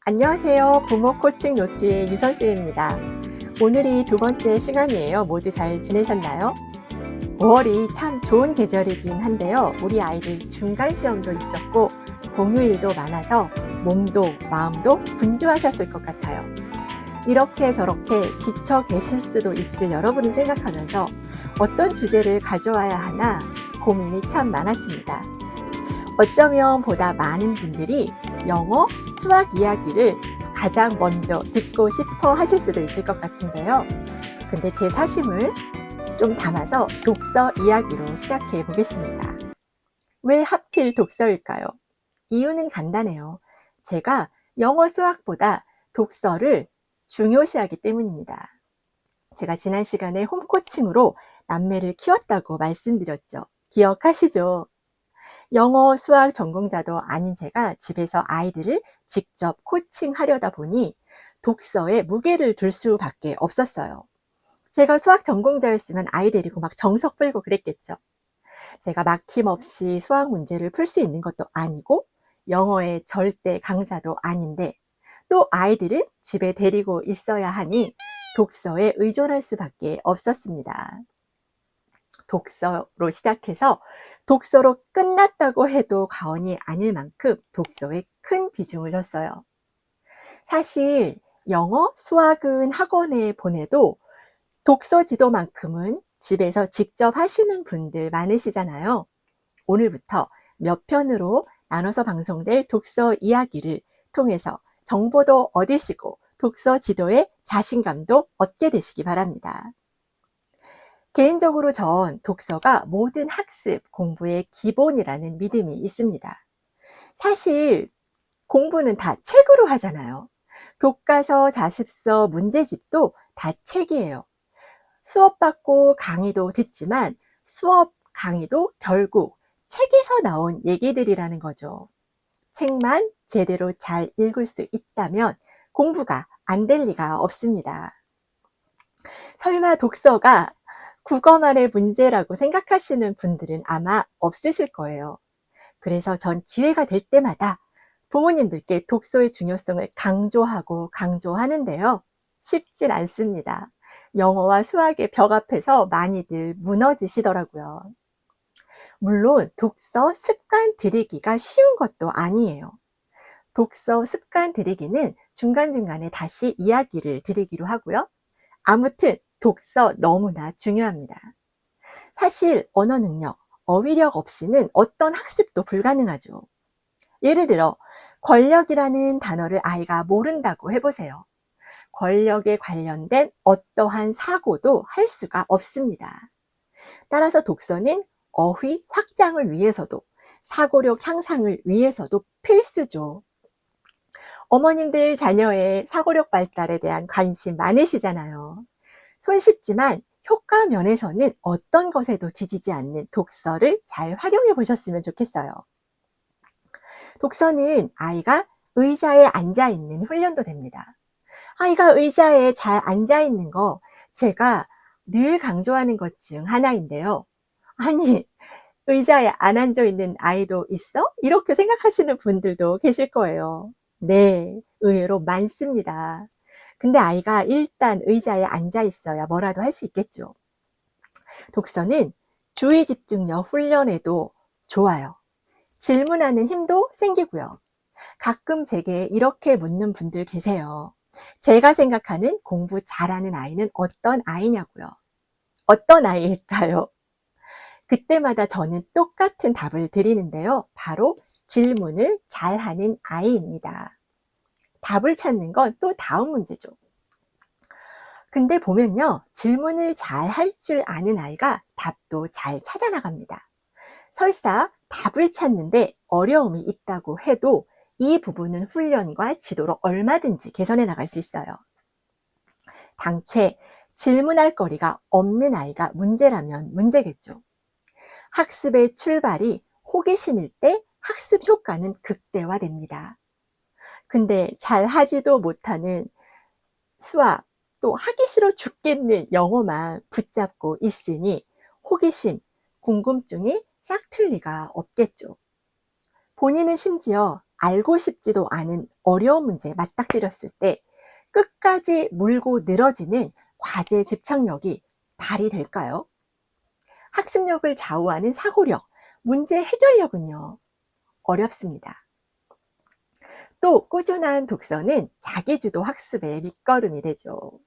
안녕하세요. 부모 코칭 노트의 유선쌤입니다. 오늘이 두 번째 시간이에요. 모두 잘 지내셨나요? 5월이 참 좋은 계절이긴 한데요. 우리 아이들 중간 시험도 있었고 공휴일도 많아서 몸도 마음도 분주하셨을 것 같아요. 이렇게 저렇게 지쳐 계실 수도 있을 여러분을 생각하면서 어떤 주제를 가져와야 하나 고민이 참 많았습니다. 어쩌면 보다 많은 분들이 영어, 수학 이야기를 가장 먼저 듣고 싶어 하실 수도 있을 것 같은데요. 근데 제 사심을 좀 담아서 독서 이야기로 시작해 보겠습니다. 왜 하필 독서일까요? 이유는 간단해요. 제가 영어, 수학보다 독서를 중요시하기 때문입니다. 제가 지난 시간에 홈코칭으로 남매를 키웠다고 말씀드렸죠. 기억하시죠? 영어, 수학 전공자도 아닌 제가 집에서 아이들을 직접 코칭하려다 보니 독서에 무게를 둘 수밖에 없었어요. 제가 수학 전공자였으면 아이 데리고 막 정석 풀고 그랬겠죠. 제가 막힘없이 수학 문제를 풀 수 있는 것도 아니고 영어의 절대 강자도 아닌데 또 아이들은 집에 데리고 있어야 하니 독서에 의존할 수밖에 없었습니다. 독서로 시작해서 독서로 끝났다고 해도 과언이 아닐 만큼 독서에 큰 비중을 뒀어요. 사실 영어, 수학은 학원에 보내도 독서 지도만큼은 집에서 직접 하시는 분들 많으시잖아요. 오늘부터 몇 편으로 나눠서 방송될 독서 이야기를 통해서 정보도 얻으시고 독서 지도에 자신감도 얻게 되시기 바랍니다. 개인적으로 전 독서가 모든 학습, 공부의 기본이라는 믿음이 있습니다. 사실 공부는 다 책으로 하잖아요. 교과서, 자습서, 문제집도 다 책이에요. 수업 받고 강의도 듣지만 수업, 강의도 결국 책에서 나온 얘기들이라는 거죠. 책만 제대로 잘 읽을 수 있다면 공부가 안 될 리가 없습니다. 설마 독서가 국어만의 문제라고 생각하시는 분들은 아마 없으실 거예요. 그래서 전 기회가 될 때마다 부모님들께 독서의 중요성을 강조하는데요. 쉽질 않습니다. 영어와 수학의 벽 앞에서 많이들 무너지시더라고요. 물론 독서 습관 들이기가 쉬운 것도 아니에요. 독서 습관 들이기는 중간중간에 다시 이야기를 드리기로 하고요. 아무튼 독서 너무나 중요합니다. 사실 언어 능력, 어휘력 없이는 어떤 학습도 불가능하죠. 예를 들어 권력이라는 단어를 아이가 모른다고 해보세요. 권력에 관련된 어떠한 사고도 할 수가 없습니다. 따라서 독서는 어휘 확장을 위해서도 사고력 향상을 위해서도 필수죠. 어머님들 자녀의 사고력 발달에 대한 관심 많으시잖아요. 손쉽지만 효과 면에서는 어떤 것에도 지지지 않는 독서를 잘 활용해 보셨으면 좋겠어요. 독서는 아이가 의자에 앉아있는 훈련도 됩니다. 아이가 의자에 잘 앉아있는 거 제가 늘 강조하는 것 중 하나인데요. 아니, 의자에 안 앉아있는 아이도 있어? 이렇게 생각하시는 분들도 계실 거예요. 네, 의외로 많습니다. 근데 아이가 일단 의자에 앉아 있어야 뭐라도 할 수 있겠죠. 독서는 주의 집중력 훈련에도 좋아요. 질문하는 힘도 생기고요. 가끔 제게 이렇게 묻는 분들 계세요. 제가 생각하는 공부 잘하는 아이는 어떤 아이냐고요. 어떤 아이일까요? 그때마다 저는 똑같은 답을 드리는데요. 바로 질문을 잘하는 아이입니다. 답을 찾는 건 또 다음 문제죠. 근데 보면요, 질문을 잘 할 줄 아는 아이가 답도 잘 찾아나갑니다. 설사 답을 찾는데 어려움이 있다고 해도 이 부분은 훈련과 지도로 얼마든지 개선해 나갈 수 있어요. 당최 질문할 거리가 없는 아이가 문제라면 문제겠죠. 학습의 출발이 호기심일 때 학습 효과는 극대화됩니다. 근데 잘 하지도 못하는 수학, 또 하기 싫어 죽겠는 영어만 붙잡고 있으니 호기심, 궁금증이 싹 틀 리가 없겠죠. 본인은 심지어 알고 싶지도 않은 어려운 문제에 맞닥뜨렸을 때 끝까지 물고 늘어지는 과제 집착력이 발휘될까요? 학습력을 좌우하는 사고력, 문제 해결력은요, 어렵습니다. 또 꾸준한 독서는 자기주도 학습의 밑거름이 되죠.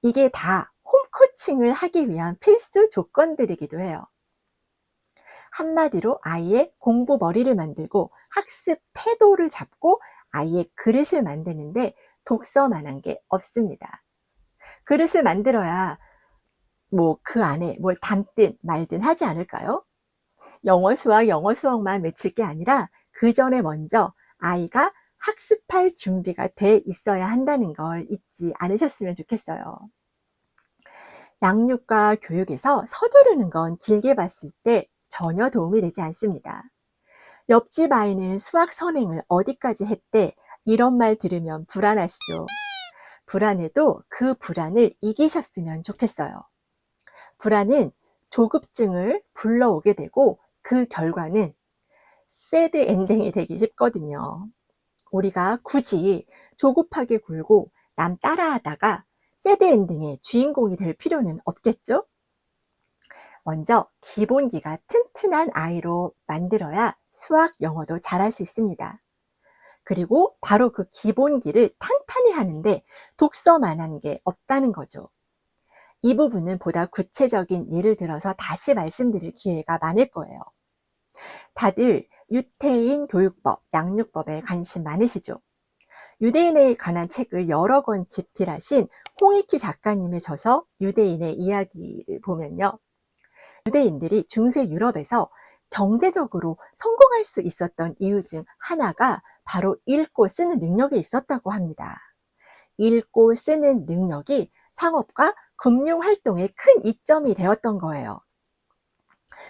이게 다 홈코칭을 하기 위한 필수 조건들이기도 해요. 한마디로 아이의 공부 머리를 만들고 학습 태도를 잡고 아이의 그릇을 만드는데 독서만한 게 없습니다. 그릇을 만들어야 그 안에 뭘 담든 말든 하지 않을까요? 영어 수학만 외칠 게 아니라 그 전에 먼저 아이가 학습할 준비가 돼 있어야 한다는 걸 잊지 않으셨으면 좋겠어요. 양육과 교육에서 서두르는 건 길게 봤을 때 전혀 도움이 되지 않습니다. 옆집 아이는 수학 선행을 어디까지 했대? 이런 말 들으면 불안하시죠? 불안해도 그 불안을 이기셨으면 좋겠어요. 불안은 조급증을 불러오게 되고 그 결과는 새드 엔딩이 되기 쉽거든요. 우리가 굳이 조급하게 굴고 남 따라하다가 새드 엔딩의 주인공이 될 필요는 없겠죠? 먼저 기본기가 튼튼한 아이로 만들어야 수학, 영어도 잘할 수 있습니다. 그리고 바로 그 기본기를 탄탄히 하는데 독서만한 게 없다는 거죠. 이 부분은 보다 구체적인 예를 들어서 다시 말씀드릴 기회가 많을 거예요. 다들 유태인 교육법, 양육법에 관심 많으시죠? 유대인에 관한 책을 여러 권 집필하신 홍익희 작가님의 저서 유대인의 이야기를 보면요. 유대인들이 중세 유럽에서 경제적으로 성공할 수 있었던 이유 중 하나가 바로 읽고 쓰는 능력에 있었다고 합니다. 읽고 쓰는 능력이 상업과 금융활동의 큰 이점이 되었던 거예요.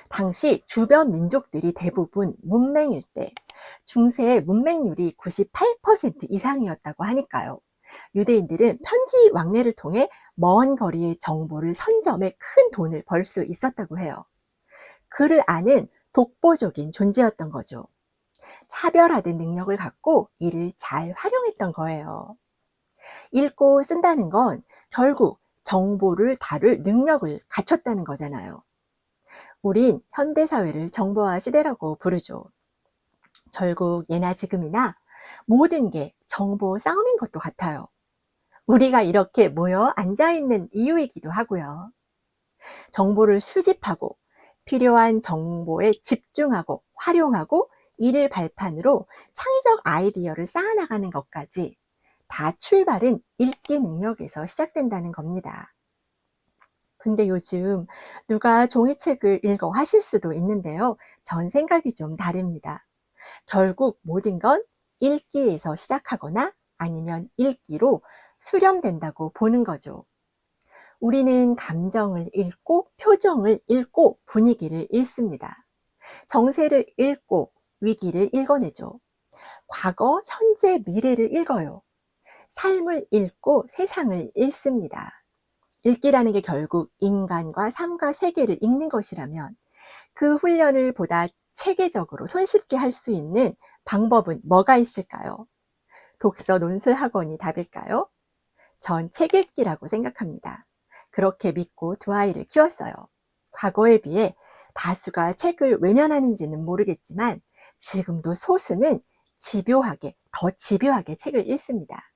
당시 주변 민족들이 대부분 문맹일 때 중세의 문맹률이 98% 이상이었다고 하니까요. 유대인들은 편지 왕래를 통해 먼 거리의 정보를 선점해 큰 돈을 벌 수 있었다고 해요. 그를 아는 독보적인 존재였던 거죠. 차별화된 능력을 갖고 이를 잘 활용했던 거예요. 읽고 쓴다는 건 결국 정보를 다룰 능력을 갖췄다는 거잖아요. 우린 현대사회를 정보화 시대라고 부르죠. 결국 예나 지금이나 모든 게 정보 싸움인 것도 같아요. 우리가 이렇게 모여 앉아있는 이유이기도 하고요. 정보를 수집하고 필요한 정보에 집중하고 활용하고 이를 발판으로 창의적 아이디어를 쌓아나가는 것까지 다 출발은 읽기 능력에서 시작된다는 겁니다. 근데 요즘 누가 종이책을 읽어 하실 수도 있는데요. 전 생각이 좀 다릅니다. 결국 모든 건 읽기에서 시작하거나 아니면 읽기로 수렴된다고 보는 거죠. 우리는 감정을 읽고 표정을 읽고 분위기를 읽습니다. 정세를 읽고 위기를 읽어내죠. 과거, 현재, 미래를 읽어요. 삶을 읽고 세상을 읽습니다. 읽기라는 게 결국 인간과 삶과 세계를 읽는 것이라면 그 훈련을 보다 체계적으로 손쉽게 할 수 있는 방법은 뭐가 있을까요? 독서 논술 학원이 답일까요? 전 책 읽기라고 생각합니다. 그렇게 믿고 두 아이를 키웠어요. 과거에 비해 다수가 책을 외면하는지는 모르겠지만 지금도 소수는 더 집요하게 책을 읽습니다.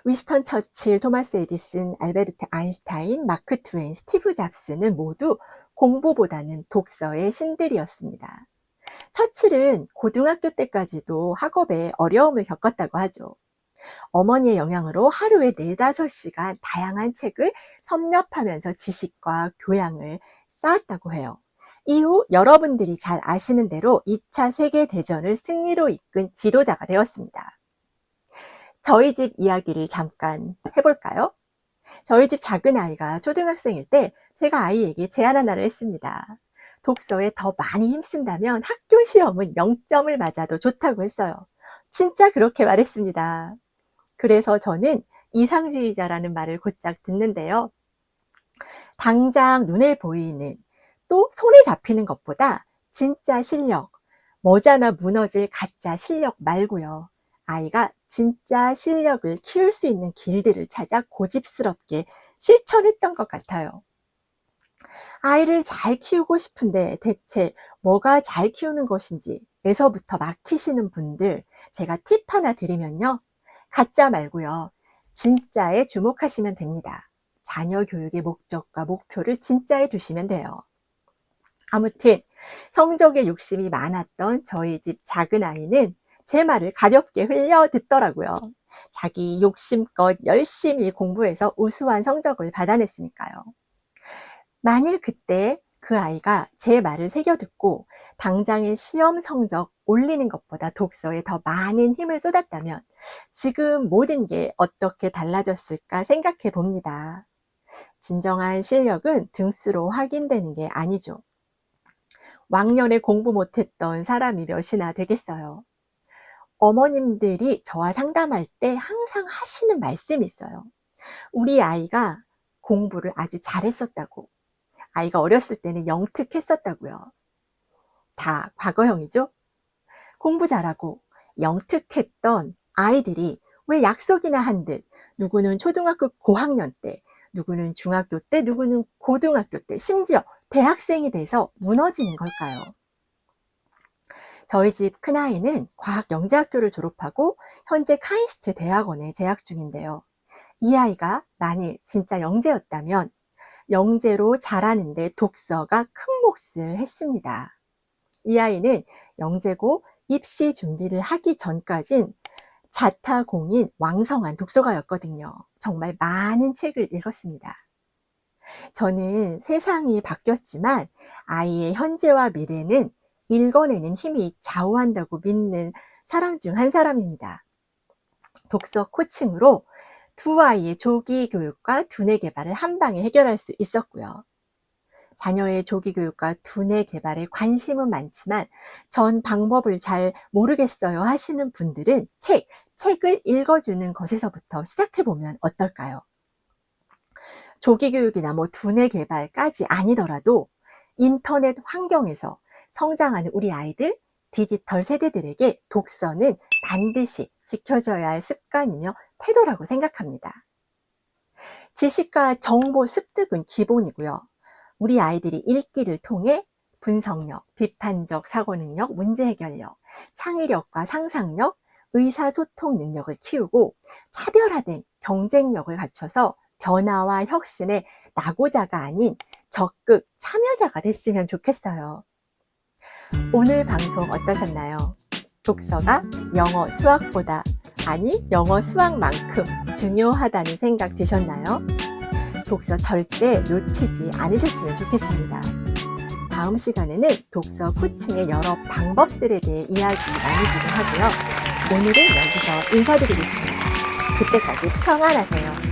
위스턴 처칠, 토마스 에디슨, 알베르트 아인슈타인, 마크 트웨인, 스티브 잡스는 모두 공부보다는 독서의 신들이었습니다. 처칠은 고등학교 때까지도 학업에 어려움을 겪었다고 하죠. 어머니의 영향으로 하루에 4-5시간 다양한 책을 섭렵하면서 지식과 교양을 쌓았다고 해요. 이후 여러분들이 잘 아시는 대로 2차 세계대전을 승리로 이끈 지도자가 되었습니다. 저희 집 이야기를 잠깐 해볼까요? 저희 집 작은 아이가 초등학생일 때 제가 아이에게 제안 하나를 했습니다. 독서에 더 많이 힘쓴다면 학교 시험은 0점을 맞아도 좋다고 했어요. 진짜 그렇게 말했습니다. 그래서 저는 이상주의자라는 말을 곧장 듣는데요. 당장 눈에 보이는 또 손에 잡히는 것보다 진짜 실력, 머지않아 무너질 가짜 실력 말고요. 아이가 진짜 실력을 키울 수 있는 길들을 찾아 고집스럽게 실천했던 것 같아요. 아이를 잘 키우고 싶은데 대체 뭐가 잘 키우는 것인지에서부터 막히시는 분들, 제가 팁 하나 드리면요. 가짜 말고요. 진짜에 주목하시면 됩니다. 자녀 교육의 목적과 목표를 진짜에 두시면 돼요. 아무튼 성적에 욕심이 많았던 저희 집 작은 아이는 제 말을 가볍게 흘려 듣더라고요. 자기 욕심껏 열심히 공부해서 우수한 성적을 받아냈으니까요. 만일 그때 그 아이가 제 말을 새겨 듣고 당장의 시험 성적 올리는 것보다 독서에 더 많은 힘을 쏟았다면 지금 모든 게 어떻게 달라졌을까 생각해 봅니다. 진정한 실력은 등수로 확인되는 게 아니죠. 왕년에 공부 못했던 사람이 몇이나 되겠어요. 어머님들이 저와 상담할 때 항상 하시는 말씀이 있어요. 우리 아이가 공부를 아주 잘했었다고. 아이가 어렸을 때는 영특했었다고요. 다 과거형이죠? 공부 잘하고 영특했던 아이들이 왜 약속이나 한 듯 누구는 초등학교 고학년 때, 누구는 중학교 때, 누구는 고등학교 때, 심지어 대학생이 돼서 무너지는 걸까요? 저희 집 큰아이는 과학영재학교를 졸업하고 현재 카이스트 대학원에 재학 중인데요. 이 아이가 만일 진짜 영재였다면 영재로 자라는데 독서가 큰 몫을 했습니다. 이 아이는 영재고 입시 준비를 하기 전까진 자타공인 왕성한 독서가였거든요. 정말 많은 책을 읽었습니다. 저는 세상이 바뀌었지만 아이의 현재와 미래는 읽어내는 힘이 좌우한다고 믿는 사람 중 한 사람입니다. 독서 코칭으로 두 아이의 조기 교육과 두뇌 개발을 한 방에 해결할 수 있었고요. 자녀의 조기 교육과 두뇌 개발에 관심은 많지만 전 방법을 잘 모르겠어요 하시는 분들은 책을 읽어주는 것에서부터 시작해보면 어떨까요? 조기 교육이나 두뇌 개발까지 아니더라도 인터넷 환경에서 성장하는 우리 아이들, 디지털 세대들에게 독서는 반드시 지켜져야 할 습관이며 태도라고 생각합니다. 지식과 정보 습득은 기본이고요. 우리 아이들이 읽기를 통해 분석력, 비판적 사고 능력, 문제 해결력, 창의력과 상상력, 의사소통 능력을 키우고 차별화된 경쟁력을 갖춰서 변화와 혁신의 낙오자가 아닌 적극 참여자가 됐으면 좋겠어요. 오늘 방송 어떠셨나요? 독서가 영어, 수학보다, 아니 영어, 수학만큼 중요하다는 생각 드셨나요? 독서 절대 놓치지 않으셨으면 좋겠습니다. 다음 시간에는 독서 코칭의 여러 방법들에 대해 이야기 나누기도 하고요. 오늘은 여기서 인사드리겠습니다. 그때까지 평안하세요.